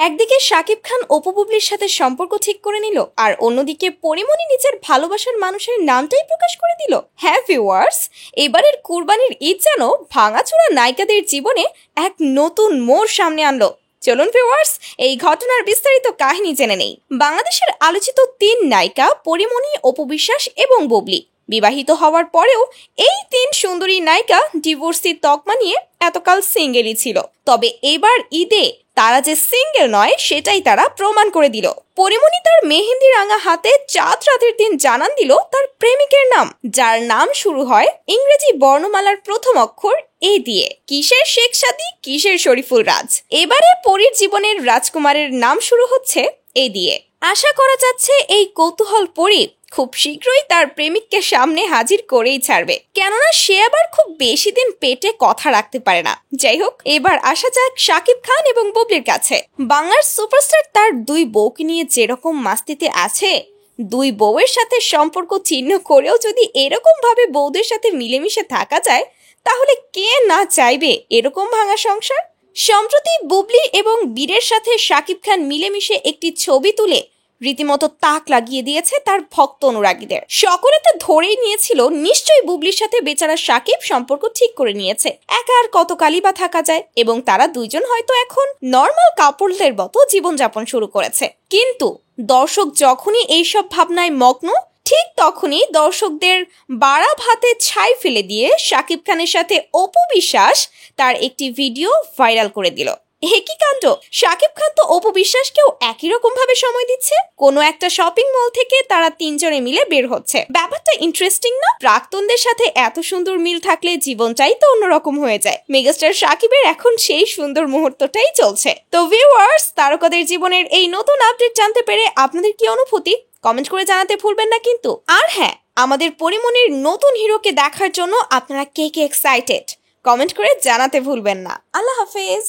একদিকে শাকিব খান অপু বুবলির সাথে সম্পর্ক ঠিক করে নিল, আর অন্যদিকে পরিমণি নিজের ভালোবাসার মানুষের নামটাই প্রকাশ করে দিল। হ্যাঁ ভিউয়ার্স, এবারের কুরবানির ঈদ যেন ভাঙাচোরা নায়িকাদের জীবনে এক নতুন মোড় সামনে আনলো। চলুন ভিউয়ার্স, এই ঘটনার বিস্তারিত কাহিনী জেনে নেই। বাংলাদেশের আলোচিত ৩ নায়িকা পরিমণি, অপু বিশ্বাস এবং বুবলি বিবাহিত হওয়ার পরেও এই ৩ সুন্দরী নায়িকা ডিভোর্সি তকমা নিয়ে এতকাল সিঙ্গেলই ছিল। তবে এবার ঈদে তারা যে সিঙ্গেল নয় সেটাই তারা প্রমাণ করে দিল। পরিমণি তার মেহেন্দি রাঙা হাতে চাঁদ রাতের দিন জানান দিল তার প্রেমিকের নাম, যার নাম শুরু হয় ইংরেজি বর্ণমালার প্রথম অক্ষর এ দিয়ে। কিসের শেখ সাদী, কিসের শরীফুল রাজ, এবারে পরীর জীবনের রাজকুমারের নাম শুরু হচ্ছে এ দিয়ে। আশা করা যাচ্ছে এই কৌতূহল পরী খুব শীঘ্রই তার প্রেমিককে সামনে হাজির করেই ছাড়বে, কেননা সে আবার খুব বেশি দিন পেটে কথা রাখতে পারে না। যাই হোক, এবার আসা যাক শাকিব খান এবং বুবলির কাছে। বাংলার সুপারস্টার তার 2 বউকে নিয়ে যেরকম মাস্তিতে আছে, 2 বউয়ের সাথে সম্পর্ক ছিন্ন করেও যদি এরকম ভাবে বউদের সাথে মিলেমিশে থাকা যায়, তাহলে কে না চাইবে এরকম ভাঙা সংসার। সম্প্রতি বুবলি এবং বীরের সাথে শাকিব খান মিলেমিশে একটি ছবি তুলে রীতিমতো তাক লাগিয়ে দিয়েছে তার ভক্ত অনুরাগীদের। সকলে তো ধরেই নিয়েছিল নিশ্চয়ই বুবলির সাথে বেচারা শাকিব সম্পর্ক ঠিক করে নিয়েছে, একা আর কতকালই বা থাকা যায়, এবং তারা দুইজন হয়তো এখন নর্মাল কাপলদের মতো জীবনযাপন শুরু করেছে। কিন্তু দর্শক যখনই এইসব ভাবনায় মগ্ন, ঠিক তখনই দর্শকদের বাড়া ভাতে ছাই ফেলে দিয়ে শাকিব খানের সাথে অপু বিশ্বাস তার একটি ভিডিও ভাইরাল করে দিল। একই কাণ্ড, শাকিব খান তো অপু বিশ্বাসকেও একই রকম ভাবে সময় দিচ্ছে। কোনো একটা শপিং মল থেকে তারা 3 জনে মিলে বের হচ্ছে। ব্যাপারটা ইন্টারেস্টিং না? প্রাক্তনদের সাথে এত সুন্দর মিল থাকলে জীবনটাই তো অন্যরকম হয়ে যায়। মেগাস্টার শাকিবের এখন সেই সুন্দর মুহূর্তটাই চলছে। তো ভিউয়ার্স, তারকাদের জীবনের এই নতুন আপডেট জানতে পেরে আপনাদের কি অনুভূতি কমেন্ট করে জানাতে ভুলবেন না কিন্তু। আর হ্যাঁ, আমাদের পরিমণির নতুন হিরোকে দেখার জন্য আপনারা কে কে এক্সাইটেড কমেন্ট করে জানাতে ভুলবেন না। আল্লাহ হাফেজ।